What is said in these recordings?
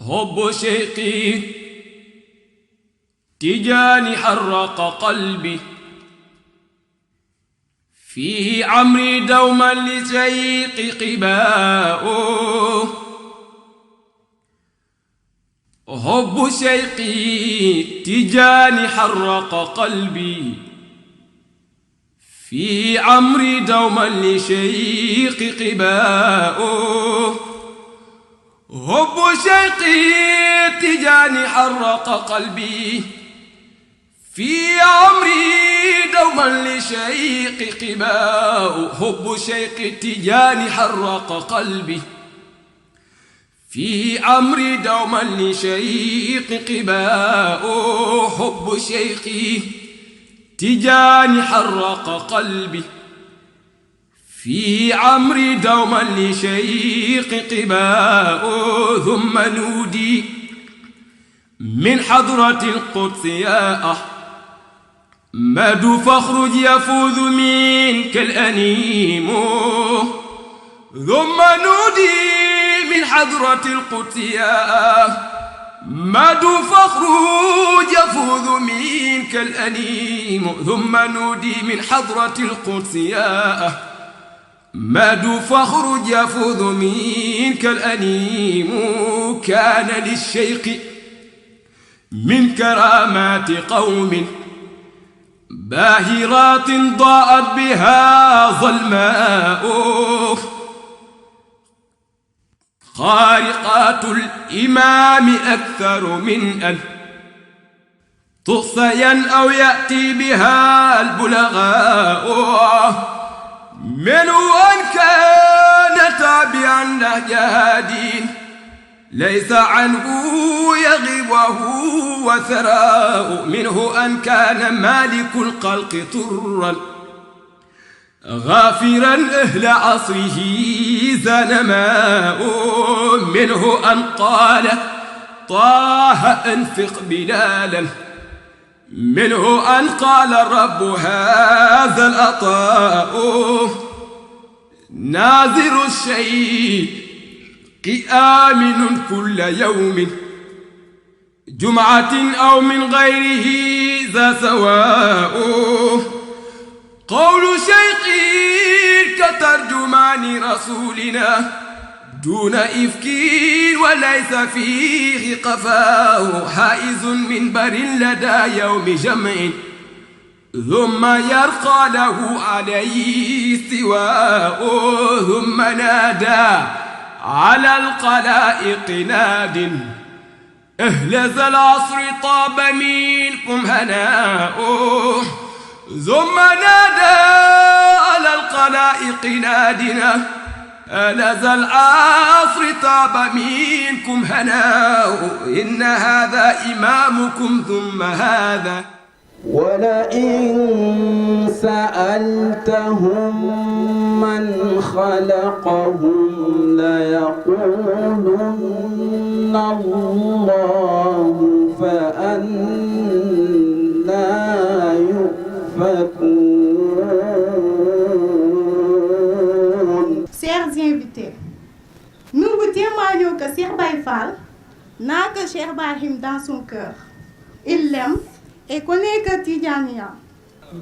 حب شيقي تجاني حرق قلبي فيه عمري دوما لشيق قباؤه حب شيقي تجاني حرق قلبي في عمري دوما لشيق قباؤه حب شيقي تجاني حرق قلبي في عمري دوما لشيق قباؤه حب شيقي تجاني حرق قلبي في عمري دوما لشيق قباؤه حب شيقي تجاني حرق قلبي في عمري دوما لشيق قباؤه ثم نودي من حضرة القدس يا أحمد فاخرج يفوذ منك الأنيم ثم نودي من حضرة القدس يا أحمد فاخرج يفوذ منك الأنيم ثم نودي من حضرة القدس يا أحمد فاخرج يفوذ منك الأنيم كان للشيخ من كرامات قوم باهرات ضاءت بها ظلماء خارقات الإمام أكثر من أن تحصين أو يأتي بها البلغاء منه أن كان تابعا نهج ليس عنه يغيب وهو ثراء منه أن كان مالك الخلق طرا غافرا أهل عصره زنماء منه أن قال طه أنفق بلالا منه أن قال الرب هذا العطاء ناظر الشيء آمن كل يوم جمعة أو من غيره ذا سواء قول شيخي كترجمان رسولنا دون إفك وليس فيه قفاه حائز من بر لدى يوم جمع ثم يرقى له عليه استواء ثم نادى على القلائق ناد أهل ذا العصر طاب منكم هناء ثم نادى على القلائق نادنا أهل ذا العصر طاب منكم هناء إن هذا إمامكم ثم هذا ولئن سألتهم من خلقهم ليقولن الله فأنى يؤفكون. Chers invités, nous vous témoignons que Cheikh Baye Fall n'a que Cheikh Ibrahim dans son cœur. Il l'aime et connaît que Tidjaniya.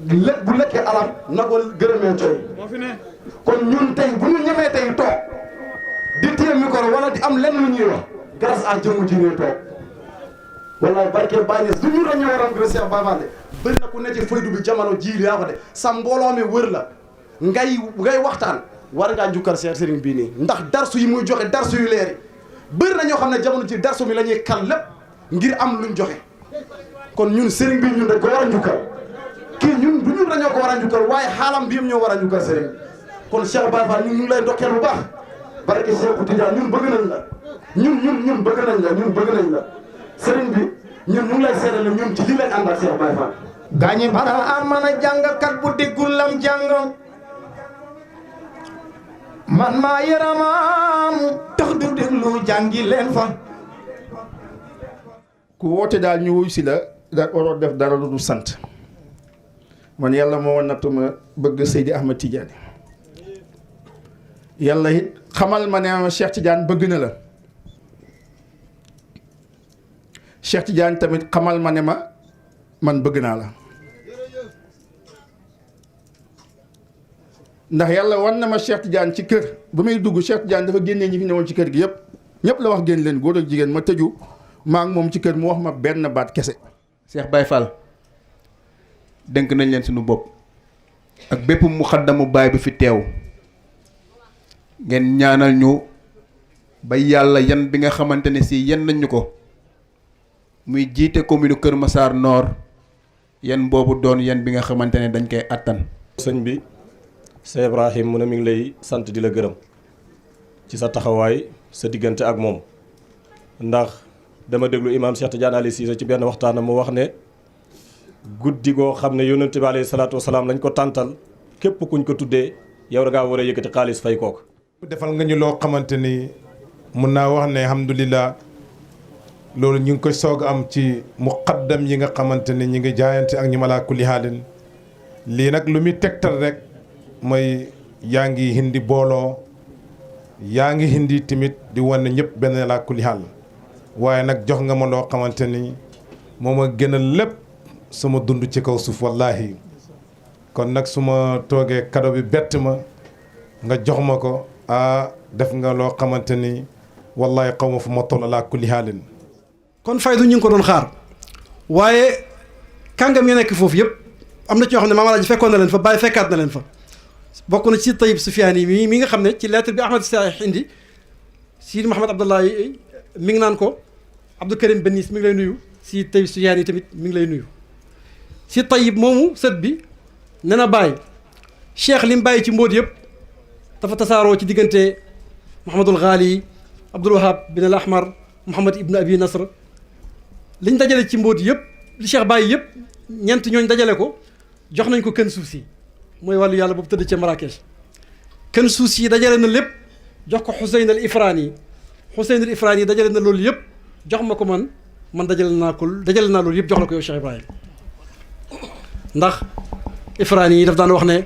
lépp bu lekkee arab na ko gërëmee coy kon ñun tey bu ñu ñemee tey toog di téye micro wala di am lenn lu ñuy wax grâce à jëmm ji ñuy toog wallaay barke Baye du ñu dañoo waroon gërëm Cheikh Baye Fall de bëri na ku ne ci faydu bi jamono ji yaa ko de sa mbooloo mi wër la ngay waxtaan war ngaa njukkal Cheikh Serigne bii nii ndax darsu yi muy joxe darsu yu leer yi bëri na ñoo xam ne jamono ci darsu mi la ñuy kal lépp ngir am luñ joxe kon ñun Serigne bi ñun dañ ko war a njukkal kii ñun du ñun dañoo ko war a njukkal waaye xaalam bi yëpp ñoo war a njukkal Serigne bi kon Cheikh Baye Fall ñun ñu ngi lay ndokkeel bu baax barke Cheikh Tidiane ñun bëgg nañ la ñun bëgg nañ la ñun bëgg nañ la Serigne bi ñun ñu ngi lay seedal ñun ci li lañ ànd ak Cheikh Baye Fall. gaañi bara am man a jàngkat bu déggul lam jàng man maa yaramam tax du déglu jàngi leen fa. ku woote daal ñu wuy si la daal waroo def dara lu dul sant man yàlla moo nattu ma bëgg Seydi Ahmed Tidiane yàlla it xamal ma ne Cheikh Tidiane bëgg na la Cheikh Tidiane tamit xamal ma ne ma man bëgg naa la ndax yàlla wan na ma Cheikh Tidiane ci kër ba may dugg Cheikh Tidiane dafa génnee ñi fi newoon ci kër gi yëpp ñëpp la wax génn leen góor ak jigéen ma tëju maa ngi moom ci kër mu wax ma benn baat kese. Cheikh Baye Fall dénk nañ leen suñu bopp ak bépp mu xaddamu baay bi fi teew ngeen ñaanal ñu ba yàlla yan bi nga xamante ne si yan nañ ñu ko muy jiite commune Kër Massar Nord yan boobu doon yan bi nga xamante ne dañ koy attan. sëñ bi Cheikh Ibrahim mu ne mi ngi lay sant di la gërëm ci sa taxawaay sa diggante ak moom ndax dama déglu imaam Cheikh Tidiane Ali Cissé ci benn waxtaanam mu wax ne guddi goo xam ne yonent bi alayhi salaatu wasalaam lañ ko tàntal képp kuñ ko tuddee yow da ngaa war a yëkkati xaalis fay kooku. defal nga ñu loo xamante ni mun naa wax ne alhamdulilah loolu ñu ngi koy soog a am ci muqaddam yi nga xamante ni ñi ngi jaayante ak ñu ma laa kulli haalin lii nag lu muy tegtal rek mooy yaa ngi hindi booloo yaa ngi hindi tamit di wane ñëpp benn laa kulli haal waaye nag jox nga ma loo xamante ni moo ma gën a lépp sama dund ci kaw suuf wallaahi kon nag su ma toogee kado bi bett ma nga jox ma ko def nga loo xamante ni wallaahi xaw ma fu ma toll laa kulli haalin. kon faydu ñu ngi ko doon xaar waaye kàngam yi nekk foofu yëpp am na ci ñoo xam ne Maam Alaaji fekkoon na leen fa Baye fekkaat na leen fa bokk na ci Tayyib Soufiane yi mi nga xam ne ci lettre bi Ahmad Sahih indi Sidi Mouhamed Abdallahi mi ngi naan ko Abdou Karim Benis mi ngi lay nuyu si Tayyib Soufiane yi tamit mi ngi lay nuyu si Tayyib moomu sët bi nee na Baye Cheikh li mu bàyyi ci mbóot yëpp dafa tasaaroo ci diggante Mouhamadul Ghali Abdoul Wahab bin al Ahmar Mouhamad Ibn Abi Nasr liñ dajale ci mbóot yëpp li Cheikh bàyyi yëpp ñeent ñooñ dajale ko jox nañ ko kën suuf si mooy wàllu yàlla boobu tëdd ca Marrakech kën suuf si dajale na lépp jox ko Xuseyn al Ifrani Xuseyn al Ifrani dajale na loolu yëpp jox ma ko man dajale naa loolu yëpp jox la ko yow Cheikh Ibrahim ndax Ifrani yi daf daan wax ne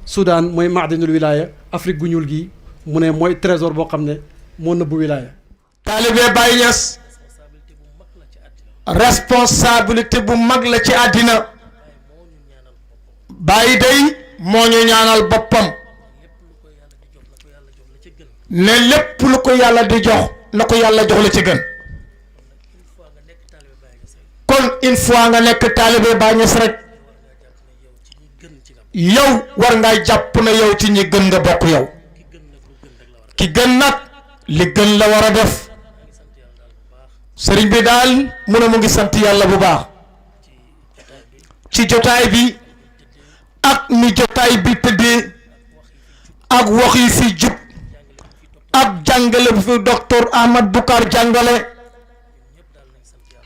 Soudan mooy maadinul wilaya Afrique gu ñuul gi mu ne mooy trésor boo xam ne moo nëbbu wilaya. taalibe Baye Niass responsabilité bu mag la ci àddina Baye day moo ñu ñaanal boppam ne lépp lu ko yàlla di jox na ko yàlla jox la ci gën kon une fois nga nekk taalibe Baye Niass rek yow war ngaa jàpp na yow ci ñi gën nga bokk yow ki gën nag li gën la war a def sëriñ bi daal mu ne mu ngi sant yàlla bu baax ci jotaay bi ak ni jotaay bi tëddee ak wax yi fi jub ak jàngale bu fi docteur Ahmad Boucar jàngale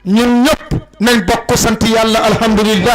ñun ñëpp nañ bokk sant yàlla alhamdulillah